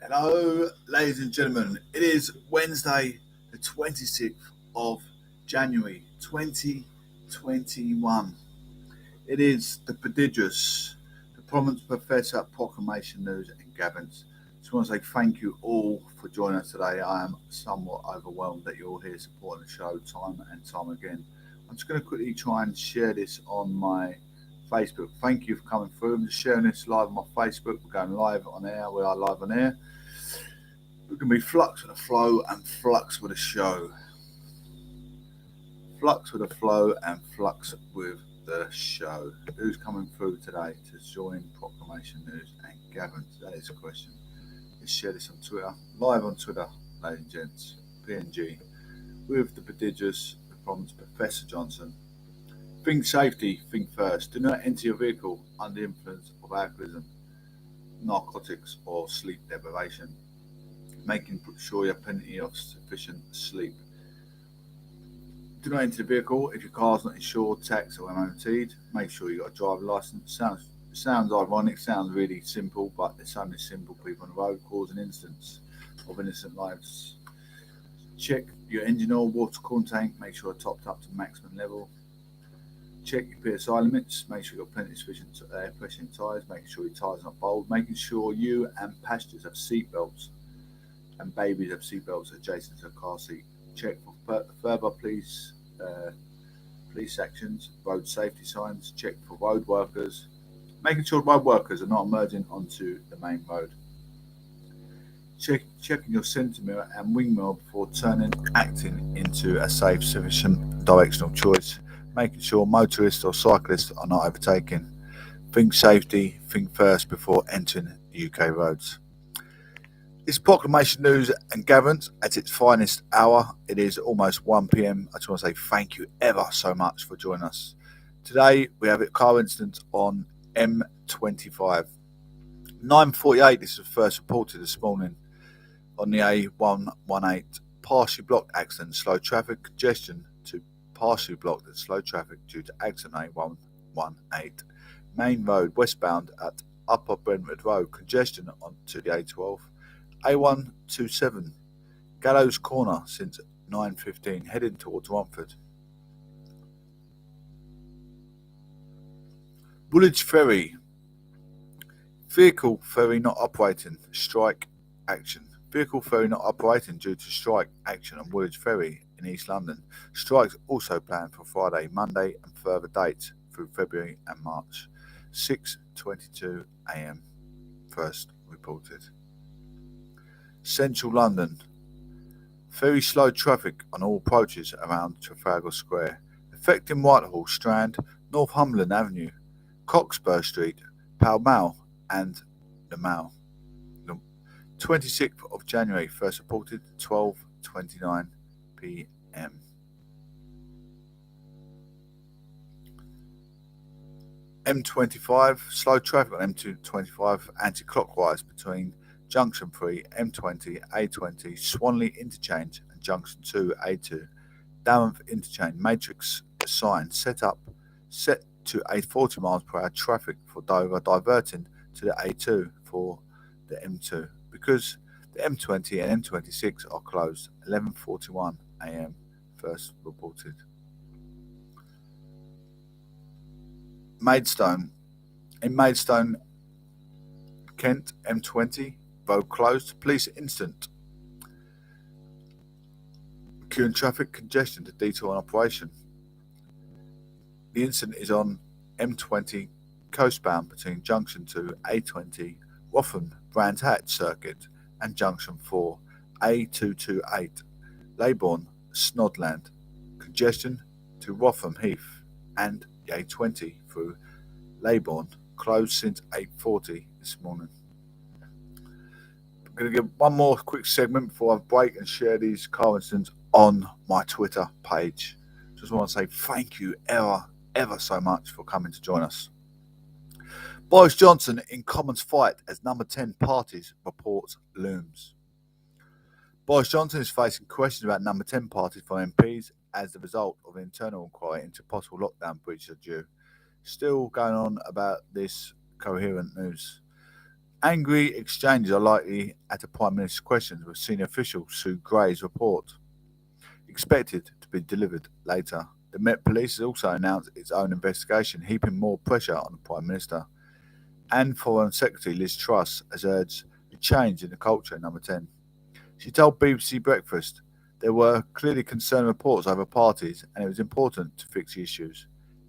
Hello, ladies and gentlemen. It is Wednesday, the 26th of January 2021. It is the prodigious, the prominent Professor Proclamation News and Gavins. Just want to say thank you all for joining us today. I am somewhat overwhelmed that you're all here supporting the show time and time again. I'm just going to quickly try and share this on my Facebook. Thank you for coming through. I'm just sharing this live on my Facebook. We're going live on air. We are live on air. We're going to be flux with the flow and flux with the show. Flux with the flow and flux with the show. Who's coming through today to join Proclamation News and Gavin? That is the question. Let's share this on Twitter. Live on Twitter, ladies and gents. PNG. With the prodigious, the prominent Professor Johnson. Think safety, think first. Do not enter your vehicle under the influence of alcoholism, narcotics or sleep deprivation. Making sure you have plenty of sufficient sleep. Do not enter the vehicle if your car is not insured, taxed or MOT'd. Make sure you got a driver license. Sounds ironic, sounds really simple, but there's so many simple people on the road causing incidents of innocent lives. Check your engine oil, water coolant tank, make sure it's topped up to maximum level. Check your PSI limits, make sure you've got plenty of sufficient air pressure in tyres, making sure your tyres are not bowled, making sure you and passengers have seat belts and babies have seat belts adjacent to the car seat. Check for further police sections, road safety signs, check for road workers, making sure road workers are not emerging onto the main road. Checking your centre mirror and wing mirror before turning, acting into a safe, sufficient directional choice, making sure motorists or cyclists are not overtaken. Think safety, think first before entering the UK roads. It's Proclamation News and Gavins at its finest hour. It is almost 1 p.m. I just want to say thank you ever so much for joining us. Today we have a car incident on M25. 9:48, this was first reported this morning on the A118. Partially blocked accident, slow traffic congestion to partially blocked and slow traffic due to accident A118. Main road westbound at Upper Brentwood Road, congestion onto the A12. A127, Gallows Corner since 9:15, heading towards Romford. Woolwich Ferry, vehicle ferry not operating, strike action. Vehicle ferry not operating due to strike action on Woolwich Ferry in East London. Strikes also planned for Friday, Monday and further dates through February and March. 6:22 a.m. first reported. Central London. Very slow traffic on all approaches around Trafalgar Square, affecting Whitehall, Strand, Northumberland Avenue, Cockspur Street, Pall Mall and the Mall. 26th of January, first reported 12:29 p.m. M25, slow traffic on M225 anti-clockwise between Junction 3, M20, A20, Swanley Interchange and Junction 2, A2. Dartmouth Interchange matrix sign set to a 40 miles per hour traffic for Dover, diverting to the A2 for the M2 because the M20 and M26 are closed. 11:41 a.m. first reported. Maidstone. In Maidstone, Kent, M20, road closed. Police instant. Queuing traffic, congestion to detour on operation. The incident is on M20 coastbound between Junction 2, A20, Wrotham Brands Hatch Circuit and Junction 4, A228, Leybourne, Snodland. Congestion to Wrotham Heath and the A20 through Leybourne, closed since 8:40 this morning. I'm going to give one more quick segment before I break and share these car incidents on my Twitter page. Just want to say thank you ever so much for coming to join us. Boris Johnson in Commons fight as number 10 parties reports looms. Boris Johnson is facing questions about number 10 parties from MPs as the result of an internal inquiry into possible lockdown breaches are due. Still going on about this coherent news. Angry exchanges are likely at the Prime Minister's questions, with senior official Sue Gray's report expected to be delivered later. The Met Police has also announced its own investigation, heaping more pressure on the Prime Minister. And Foreign Secretary Liz Truss has urged a change in the culture in Number 10. She told BBC Breakfast there were clearly concerned reports over parties and it was important to fix the issues,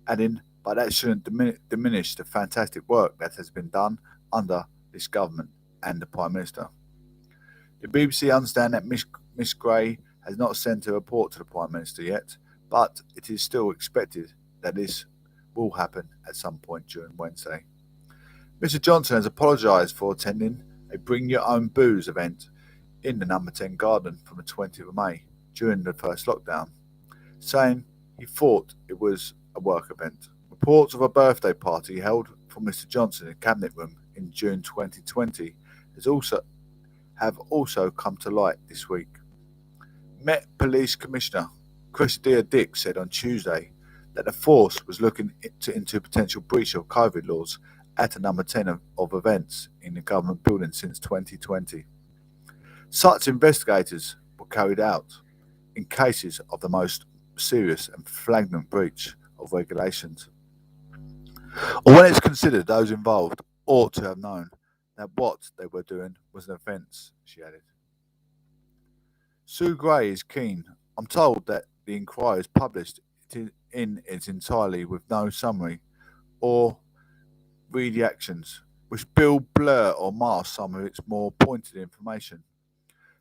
adding, but that shouldn't diminish the fantastic work that has been done under this government and the Prime Minister. The BBC understand that Miss Gray has not sent a report to the Prime Minister yet, but it is still expected that this will happen at some point during Wednesday. Mr Johnson has apologised for attending a Bring Your Own Booze event in the Number 10 garden from the 20th of May during the first lockdown, saying he thought it was a work event. Reports of a birthday party held for Mr Johnson in Cabinet Room in June 2020 have also come to light this week. Met Police Commissioner Cressida Dick said on Tuesday that the force was looking into potential breach of COVID laws at a Number 10 of events in the government building since 2020. Such investigations were carried out in cases of the most serious and flagrant breach of regulations, or when it's considered those involved ought to have known that what they were doing was an offence, she added. Sue Gray is keen. I'm told that the inquiry is published in its entirety with no summary or reactions, which blur or mask some of its more pointed information.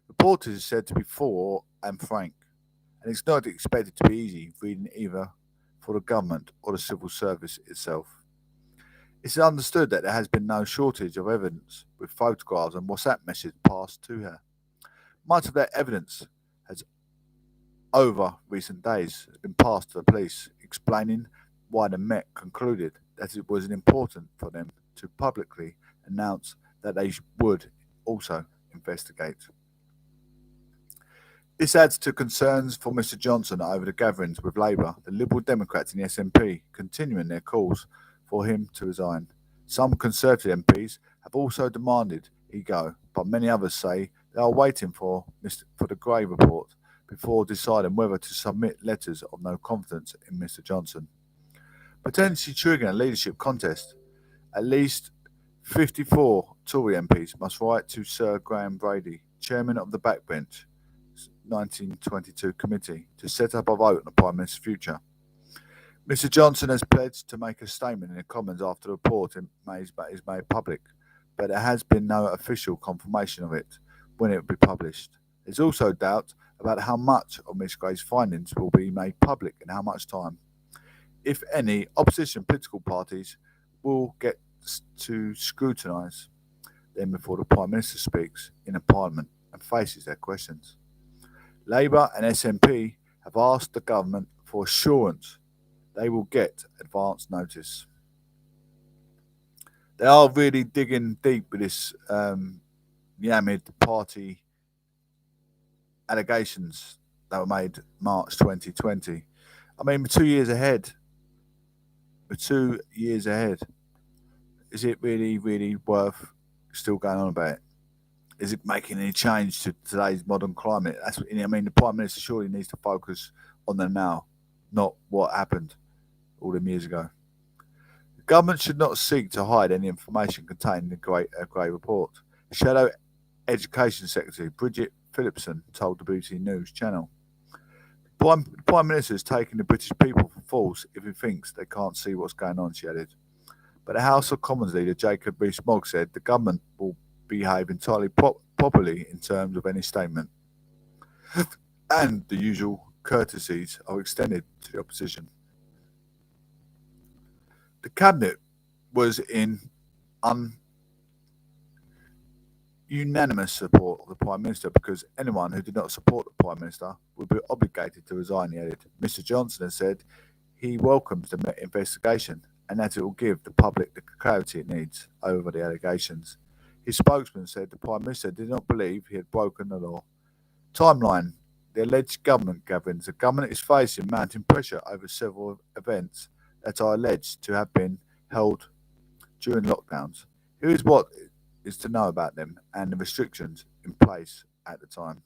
Reporters are said to be full and frank, and it's not expected to be easy reading either for the government or the civil service itself. It's understood that there has been no shortage of evidence, with photographs and WhatsApp messages passed to her. Much of that evidence has, over recent days, been passed to the police, explaining why the Met concluded that it was important for them to publicly announce that they would also investigate. This adds to concerns for Mr Johnson over the gatherings with Labour, the Liberal Democrats and the SNP continuing their calls for him to resign. Some Conservative MPs have also demanded he go, but many others say they are waiting for the Gray report before deciding whether to submit letters of no confidence in Mr Johnson. Potentially triggering a leadership contest, at least 54 Tory MPs must write to Sir Graham Brady, chairman of the Backbench 1922 committee, to set up a vote on the Prime Minister's future. Mr Johnson has pledged to make a statement in the Commons after the report is made public, but there has been no official confirmation of it when it will be published. There's also doubt about how much of Ms Gray's findings will be made public and how much time, if any, opposition political parties will get to scrutinise them before the Prime Minister speaks in a Parliament and faces their questions. Labour and SNP have asked the government for assurance they will get advance notice. They are really digging deep with this Yamid Party allegations that were made March 2020. I mean, we're 2 years ahead. We're 2 years ahead. Is it really, really worth still going on about it? Is it making any change to today's modern climate? That's what, I mean, the Prime Minister surely needs to focus on the now, not what happened all them years ago. The government should not seek to hide any information contained in the Gray report. Shadow Education Secretary Bridget Phillipson told the BBC News channel. The Prime Minister is taking the British people for fools if he thinks they can't see what's going on, she added. But the House of Commons leader Jacob Rees-Mogg said the government will behave entirely properly in terms of any statement, and the usual courtesies are extended to the opposition. The Cabinet was in unanimous support of the Prime Minister because anyone who did not support the Prime Minister would be obligated to resign, he added. Mr Johnson has said he welcomes the Met investigation and that it will give the public the clarity it needs over the allegations. His spokesman said the Prime Minister did not believe he had broken the law. Timeline: the alleged government gatherings. The government is facing mounting pressure over several events that are alleged to have been held during lockdowns. Here is what is to know about them and the restrictions in place at the time.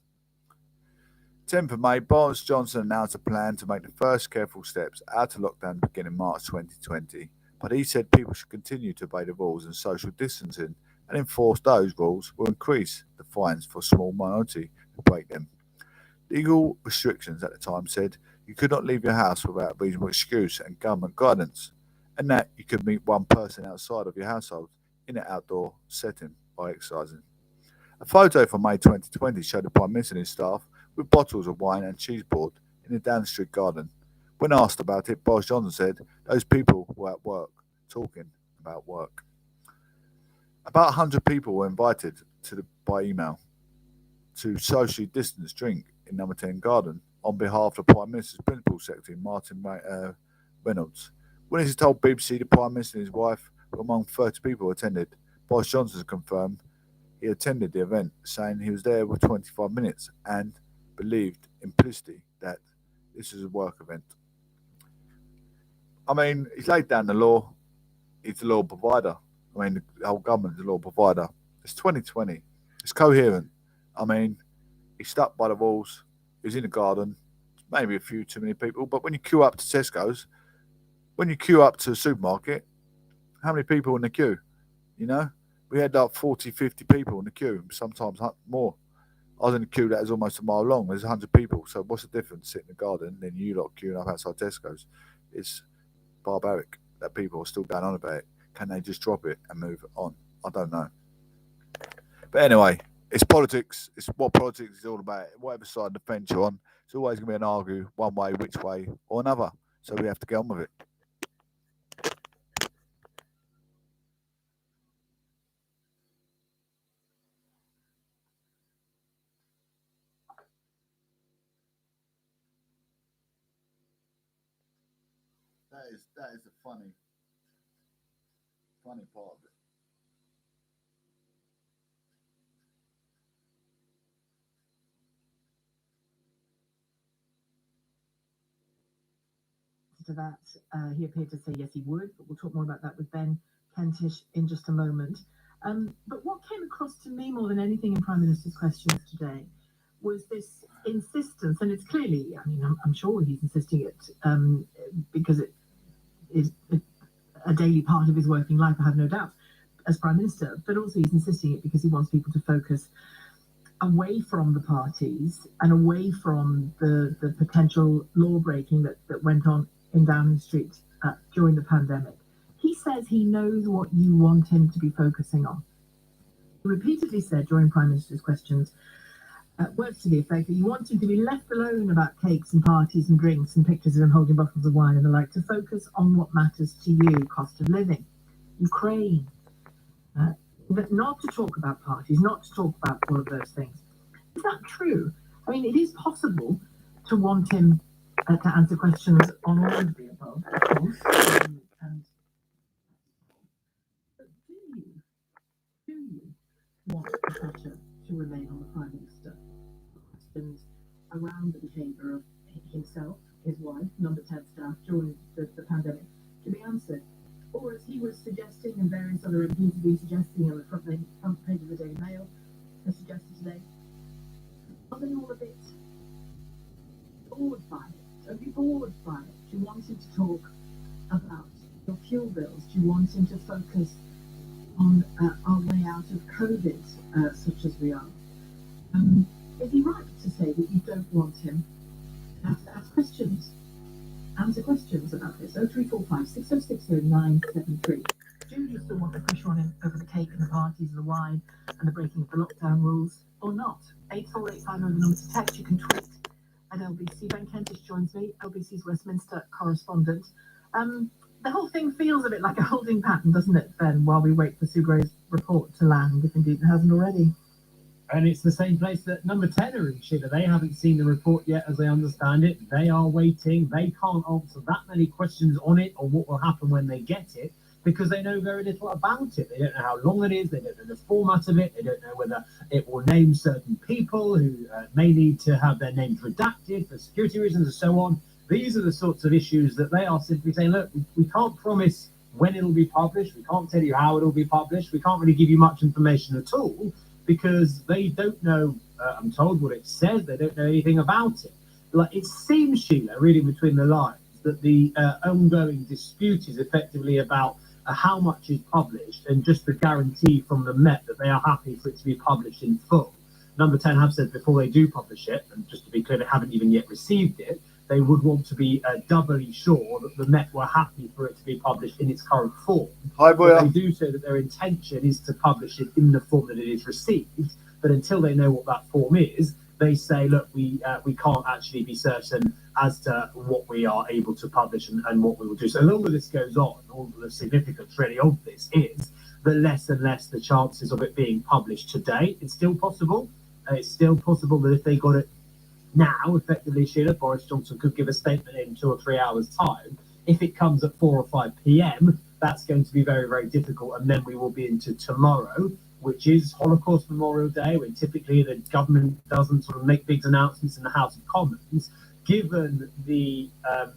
10th of May, Boris Johnson announced a plan to make the first careful steps out of lockdown beginning March 2020, but he said people should continue to obey the rules and social distancing and enforce those rules will increase the fines for a small minority who break them. Legal restrictions at the time said you could not leave your house without a reasonable excuse and government guidance, and that you could meet one person outside of your household in an outdoor setting by exercising. A photo from May 2020 showed the Prime Minister and his staff with bottles of wine and cheese board in the Down Street garden. When asked about it, Boris Johnson said those people were at work, talking about work. About 100 people were invited by email to socially distance drink in Number 10 Garden on behalf of the Prime Minister's Principal Secretary, Martin Reynolds. When he told BBC the Prime Minister and his wife were among 30 people who attended, Boris Johnson confirmed he attended the event, saying he was there for 25 minutes and believed implicitly that this is a work event. I mean, he's laid down the law. He's the law provider. I mean, the whole government is the law provider. It's 2020. It's coherent. I mean, he stuck by the rules. He was in the garden. Maybe a few too many people. But when you queue up to Tesco's, when you queue up to a supermarket, how many people in the queue? You know? We had like 40, 50 people in the queue, sometimes more. I was in a queue that is almost a mile long. There's 100 people. So what's the difference sitting in the garden and then you lot queuing up outside Tesco's? It's barbaric that people are still going on about it. Can they just drop it and move on? I don't know. But anyway, it's politics. It's what politics is all about. Whatever side of the fence you're on, it's always going to be an argue one way, which way, or another. So we have to get on with it. That is the funny part of it. To that, he appeared to say yes, he would, but we'll talk more about that with Ben Kentish in just a moment. But what came across to me more than anything in Prime Minister's questions today was this insistence, and it's clearly, I mean, I'm sure he's insisting it because it is a daily part of his working life, I have no doubt, as Prime Minister, but also he's insisting it because he wants people to focus away from the parties and away from the potential law breaking that went on in Downing Street during the pandemic. He says he knows what you want him to be focusing on. He repeatedly said during Prime Minister's questions, words to the effect that you want him to be left alone about cakes and parties and drinks and pictures of him holding bottles of wine and the like, to focus on what matters to you, cost of living, Ukraine, but not to talk about parties, not to talk about all of those things. Is that true? I mean, it is possible to want him to answer questions on all of the above, of course. But do you want the pressure to remain on the Prime Minister? Questions around the behaviour of himself, his wife, Number 10 staff during the pandemic to be answered. Or as he was suggesting, and various other MPs have been suggesting on the front page of the Daily Mail, has suggested today, are they all a bit bored by it? Are you bored by it? Do you want him to talk about your fuel bills? Do you want him to focus on our way out of COVID, such as we are? Is he right to say that you don't want him to have to ask questions? Answer questions about this. 0345 6060 973. Do you still want the pressure on him over the cake and the parties and the wine and the breaking of the lockdown rules, or not? 84850 the number to text. You can tweet at LBC. Ben Kentish joins me, LBC's Westminster correspondent. The whole thing feels a bit like a holding pattern, doesn't it, Ben, while we wait for Sue Gray's report to land, if indeed it hasn't already? And it's the same place that Number 10 are in, Sheila. They haven't seen the report yet, as I understand it. They are waiting. They can't answer that many questions on it or what will happen when they get it, because they know very little about it. They don't know how long it is. They don't know the format of it. They don't know whether it will name certain people who may need to have their names redacted for security reasons and so on. These are the sorts of issues that they are simply saying, look, we can't promise when it'll be published. We can't tell you how it'll be published. We can't really give you much information at all because they don't know, I'm told, what it says. They don't know anything about it. Like, it seems, Sheila, reading between the lines, that the ongoing dispute is effectively about how much is published and just the guarantee from the Met that they are happy for it to be published in full. Number 10 have said before they do publish it, and just to be clear, they haven't even yet received it, they would want to be doubly sure that the Met were happy for it to be published in its current form. Hi, Boya. They do say that their intention is to publish it in the form that it is received, but until they know what that form is, they say, look, we can't actually be certain as to what we are able to publish and what we will do. So the longer this goes on, all the significance really of this is the less and less the chances of it being published today. It's still possible. It's still possible that if they got it now, effectively, Sheila, Boris Johnson could give a statement in 2 or 3 hours' time. If it comes at 4 or 5 p.m., that's going to be very, very difficult. And then we will be into tomorrow, which is Holocaust Memorial Day, when typically the government doesn't sort of make big announcements in the House of Commons. Given the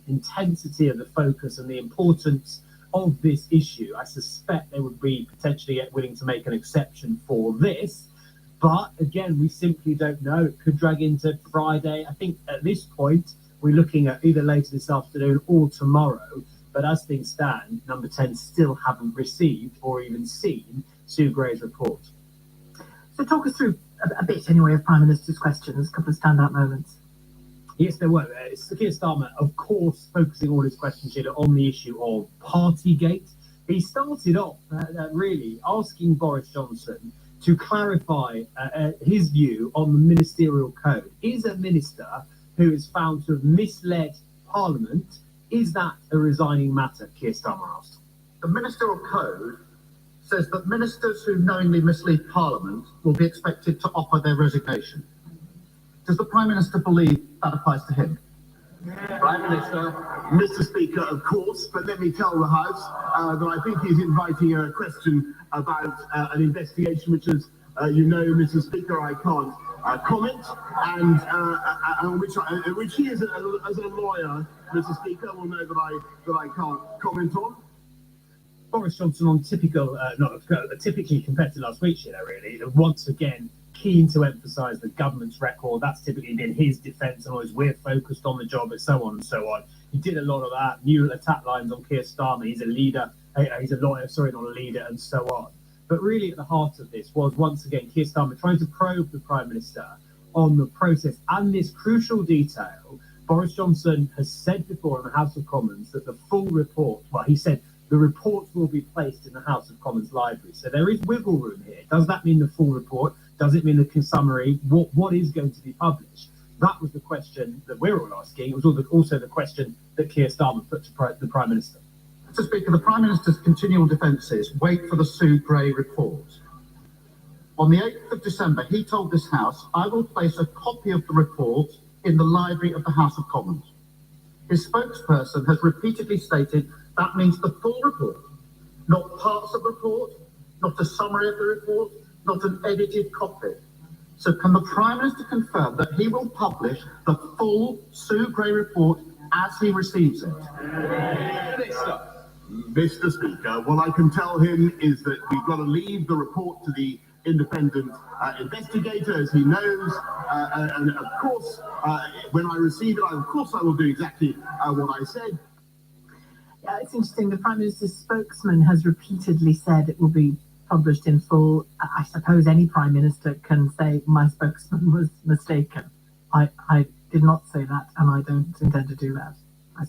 intensity of the focus and the importance of this issue, I suspect they would be potentially willing to make an exception for this. But again, we simply don't know. It could drag into Friday. I think at this point, we're looking at either later this afternoon or tomorrow. But as things stand, number 10 still haven't received or even seen Sue Gray's report. So talk us through a bit anyway of Prime Minister's questions, a couple of standout moments. Yes, there were. Keir Starmer, of course, focusing all his questions here on the issue of Partygate. He started off really asking Boris Johnson to clarify his view on the ministerial code. Is a minister who is found to have misled Parliament, is that a resigning matter, Keir Starmer asked? The ministerial code says that ministers who knowingly mislead Parliament will be expected to offer their resignation. Does the Prime Minister believe that applies to him? Prime Minister. Mr. Speaker, of course, but let me tell the House that I think he's inviting a question about an investigation which, as you know, Mr. Speaker, I can't comment, and which he, as a lawyer, Mr. Speaker, will know that I can't comment on. Boris Johnson on typically compared to last week, really, once again, keen to emphasise the government's record. That's typically been his defence, and always we're focused on the job, and so on and so on. He did a lot of that. New attack lines on Keir Starmer. He's a leader. He's a lawyer, sorry, not a leader, and so on. But really at the heart of this was, once again, Keir Starmer trying to probe the Prime Minister on the process and this crucial detail. Boris Johnson has said before in the House of Commons that the full report, well, he said the report will be placed in the House of Commons library. So there is wiggle room here. Does that mean the full report? Does it mean the summary? What is going to be published? That was the question that we're all asking. It was also the question that Keir Starmer put to the Prime Minister. Mr. Speaker, the Prime Minister's continual defence is wait for the Sue Gray report. On the 8th of December, he told this House, I will place a copy of the report in the library of the House of Commons. His spokesperson has repeatedly stated that means the full report, not parts of the report, not a summary of the report, not an edited copy. So can the Prime Minister confirm that he will publish the full Sue Gray report as he receives it? Mr. Speaker, what I can tell him is that we've got to leave the report to the independent investigator, as he knows, and of course, when I receive it, I will do exactly what I said. Yeah, it's interesting. The Prime Minister's spokesman has repeatedly said it will be published in full. I suppose any Prime Minister can say my spokesman was mistaken. I did not say that, and I don't intend to do that.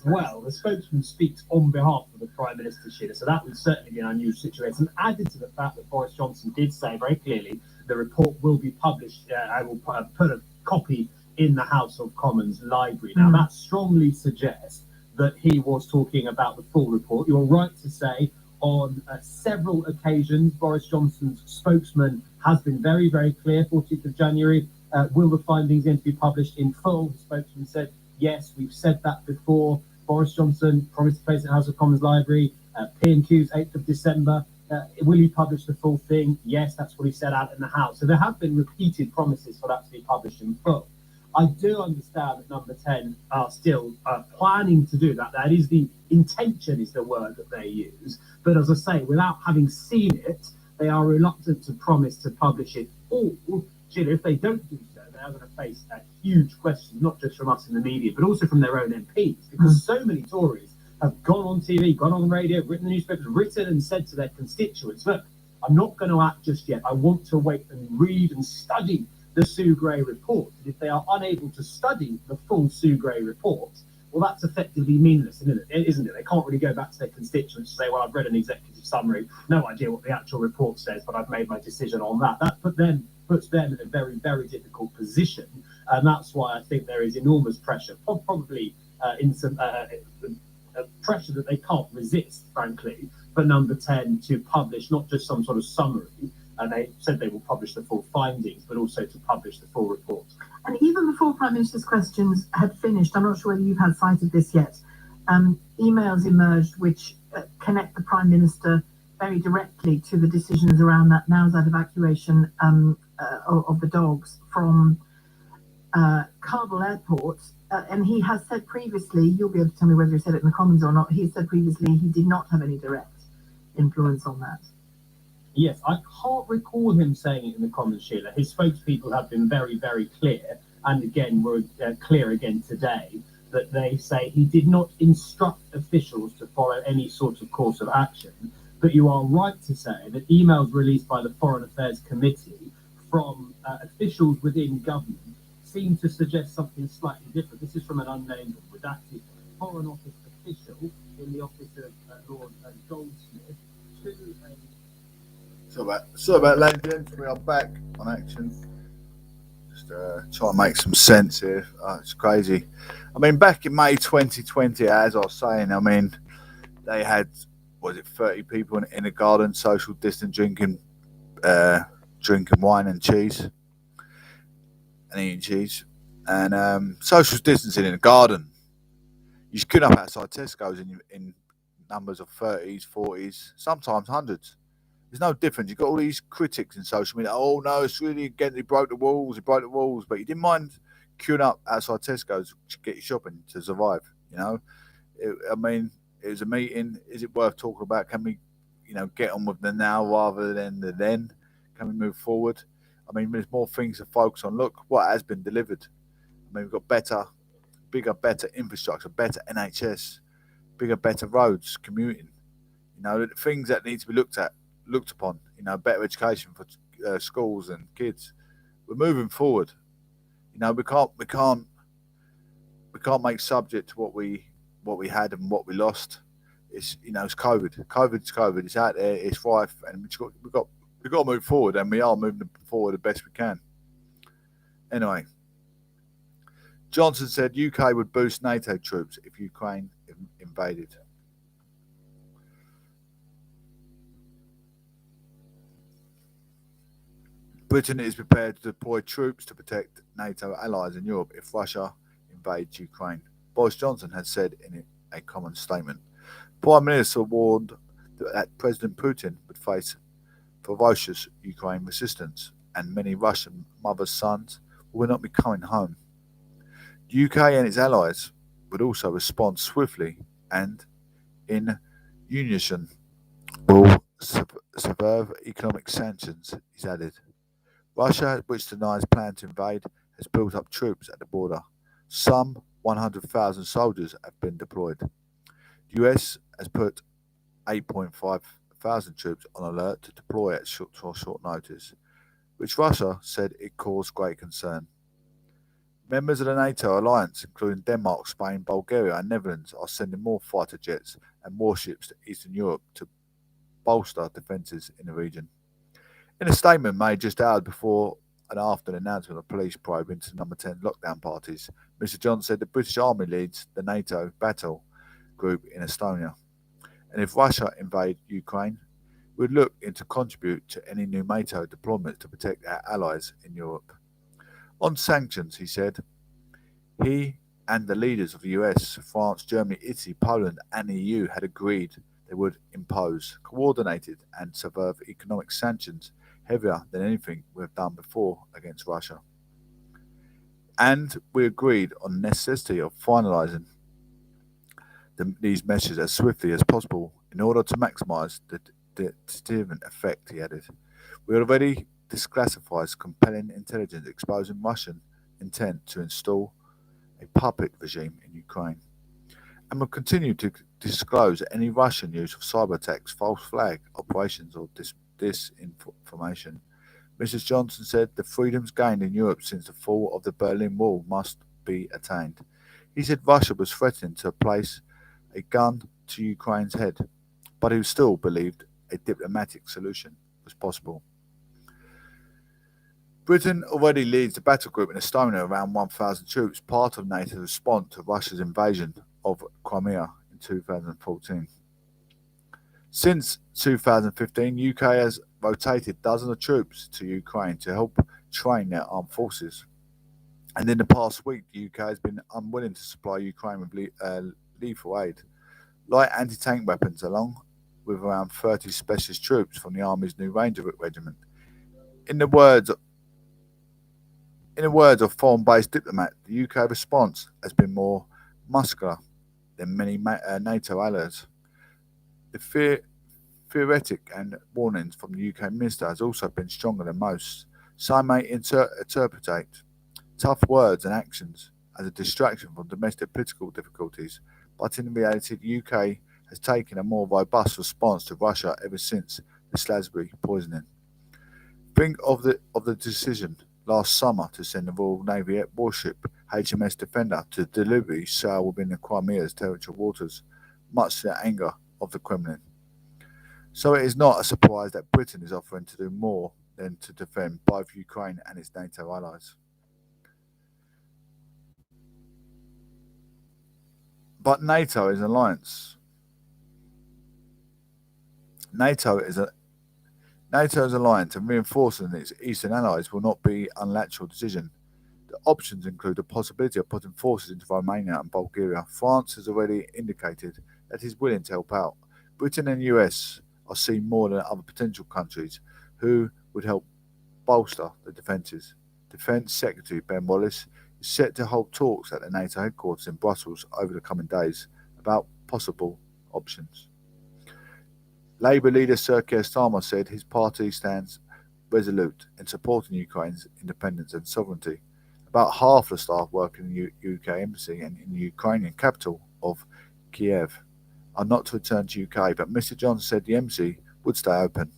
Well, the spokesman speaks on behalf of the Prime Minister, Sheila, so that would certainly be an unusual situation. Added to the fact that Boris Johnson did say very clearly the report will be published. I will put a copy in the House of Commons library. Now, that strongly suggests that he was talking about the full report. You're right to say on several occasions, Boris Johnson's spokesman has been very, very clear. 14th of January, will the findings going to be published in full? The spokesman said, yes, we've said that before. Boris Johnson promised to place it in the House of Commons library. P&Q's 8th of December. Will he publish the full thing? Yes, that's what he said out in the House. So there have been repeated promises for that to be published in full. I do understand that number 10 are still planning to do that. That is the intention, is the word that they use. But as I say, without having seen it, they are reluctant to promise to publish it all. If they don't do so, they are going to face a huge question, not just from us in the media, but also from their own MPs, because so many Tories have gone on TV, gone on radio, written in the newspapers, written and said to their constituents, look, I'm not going to act just yet. I want to wait and read and study the Sue Gray report. And if they are unable to study the full Sue Gray report, well, that's effectively meaningless, isn't it? They can't really go back to their constituents and say, well, I've read an executive summary, no idea what the actual report says, but I've made my decision on that. That puts them in a very, very difficult position. And that's why I think there is enormous pressure, probably in some pressure that they can't resist, frankly, for number 10 to publish not just some sort of summary. They said they will publish the full findings, but also to publish the full report. And even before Prime Minister's questions had finished, I'm not sure whether you've had sight of this yet, emails emerged which connect the Prime Minister very directly to the decisions around that Nowzad evacuation of the dogs from Kabul airport. And he has said previously, you'll be able to tell me whether he said it in the Commons or not, he said previously he did not have any direct influence on that. Yes, I can't recall him saying it in the Commons, Sheila. His spokespeople have been very, very clear, and again, were clear again today, that they say he did not instruct officials to follow any sort of course of action. But you are right to say that emails released by the Foreign Affairs Committee from officials within government seem to suggest something slightly different. This is from an unnamed or redacted Foreign Office official in the office of Lord Goldsmith to a... So about ladies and gents, we are back on action. Just try and make some sense here. It's crazy. I mean, back in May 2020, as I was saying, I mean, they had, 30 people in a garden, social distance, drinking wine and cheese, and eating cheese, and social distancing in a garden. You should queue up outside Tesco's in numbers of 30s, 40s, sometimes hundreds. There's no difference. You've got all these critics in social media. Oh, no, it's really, again, he broke the walls. But you didn't mind queuing up outside Tesco's to get your shopping to survive, you know? It was a meeting. Is it worth talking about? Can we, get on with the now rather than the then? Can we move forward? I mean, there's more things to focus on. Look what has been delivered. I mean, we've got bigger, better infrastructure, better NHS, bigger, better roads, commuting. The things that need to be looked upon, better education for schools and kids. We're moving forward. We can't make subject to what we had and what we lost. It's it's COVID. COVID's COVID. It's out there. It's rife, and we've got to move forward, and we are moving forward the best we can. Anyway, Johnson said UK would boost NATO troops if Ukraine invaded. Britain is prepared to deploy troops to protect NATO allies in Europe if Russia invades Ukraine, Boris Johnson has said in a common statement. Prime Minister warned that President Putin would face ferocious Ukraine resistance and many Russian mothers' sons will not be coming home. The UK and its allies would also respond swiftly and in unison will subvert economic sanctions, he's added. Russia, which denies plan to invade, has built up troops at the border. Some 100,000 soldiers have been deployed. The US has put 8.5 thousand troops on alert to deploy at short notice, which Russia said it caused great concern. Members of the NATO alliance, including Denmark, Spain, Bulgaria and Netherlands, are sending more fighter jets and warships to Eastern Europe to bolster defences in the region. In a statement made just hours before and after the announcement of a police probe into number 10 lockdown parties, Mr Johnson said the British Army leads the NATO battle group in Estonia. And if Russia invade Ukraine, we'd look into contribute to any new NATO deployment to protect our allies in Europe. On sanctions, he said, he and the leaders of the US, France, Germany, Italy, Poland and the EU had agreed they would impose coordinated and severe economic sanctions heavier than anything we've done before against Russia. And we agreed on the necessity of finalising these measures as swiftly as possible in order to maximise the deterrent effect, he added. We already declassified compelling intelligence exposing Russian intent to install a puppet regime in Ukraine, and will continue to disclose any Russian use of cyber attacks, false flag operations, or disinformation. Mrs. Johnson said the freedoms gained in Europe since the fall of the Berlin Wall must be attained. He said Russia was threatening to place a gun to Ukraine's head, but he still believed a diplomatic solution was possible. Britain already leads the battle group in Estonia around 1,000 troops, part of NATO's response to Russia's invasion of Crimea in 2014. Since 2015, UK has rotated dozens of troops to Ukraine to help train their armed forces. And in the past week, the UK has been unwilling to supply Ukraine with lethal aid, light anti-tank weapons, along with around 30 specialist troops from the Army's new Ranger Regiment. In the words of foreign-based diplomat, the UK response has been more muscular than many NATO allies. The theoretic and warnings from the UK minister has also been stronger than most. Some may interpret tough words and actions as a distraction from domestic political difficulties, but in reality the UK has taken a more robust response to Russia ever since the Salisbury poisoning. Think of the decision last summer to send the Royal Navy warship HMS Defender to deliberately sail within the Crimea's territorial waters, much to the anger of the Kremlin. So it is not a surprise that Britain is offering to do more than to defend both Ukraine and its NATO allies. But NATO is an alliance. NATO's alliance and reinforcing its eastern allies will not be an unilateral decision. The options include the possibility of putting forces into Romania and Bulgaria. France has already indicated that it is willing to help out. Britain and the US are seen more than other potential countries who would help bolster the defences. Defence Secretary Ben Wallace is set to hold talks at the NATO headquarters in Brussels over the coming days about possible options. Labour leader Sir Keir Starmer said his party stands resolute in supporting Ukraine's independence and sovereignty. About half the staff working in the UK embassy and in the Ukrainian capital of Kiev are not to return to UK, but Mr. Johnson said the embassy would stay open.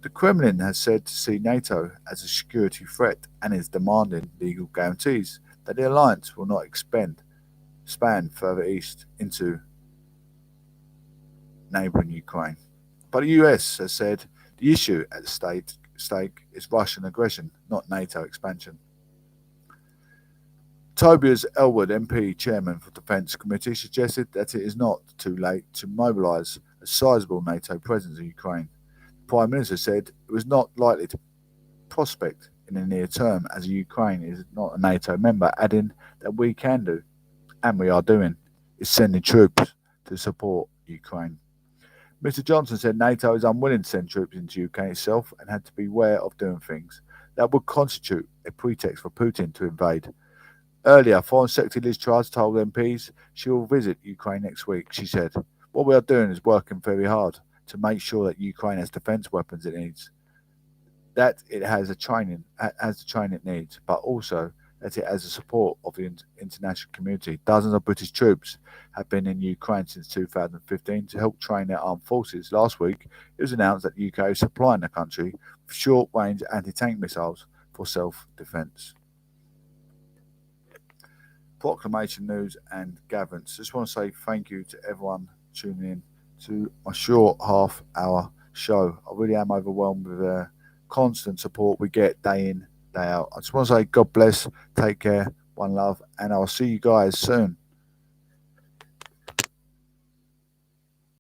The Kremlin has said to see NATO as a security threat and is demanding legal guarantees that the alliance will not span further east into neighbouring Ukraine. But the US has said the issue at stake is Russian aggression, not NATO expansion. Tobias Ellwood, MP, Chairman for the Defence Committee, suggested that it is not too late to mobilise a sizable NATO presence in Ukraine. The Prime Minister said it was not likely to prospect in the near term as Ukraine is not a NATO member, adding that we can do, and we are doing, is sending troops to support Ukraine. Mr. Johnson said NATO is unwilling to send troops into Ukraine itself and had to be aware of doing things that would constitute a pretext for Putin to invade. Earlier, Foreign Secretary Liz Truss told MPs she will visit Ukraine next week. She said, "What we are doing is working very hard to make sure that Ukraine has defence weapons it needs, that it has the training it needs, but also that it has the support of the international community." Dozens of British troops have been in Ukraine since 2015 to help train their armed forces. Last week, it was announced that the UK is supplying the country with short-range anti-tank missiles for self-defence. Proclamation news and gatherings. Just want to say thank you to everyone tuning in to my short half-hour show. I really am overwhelmed with the constant support we get day in, day out. I just want to say God bless, take care, one love, and I'll see you guys soon.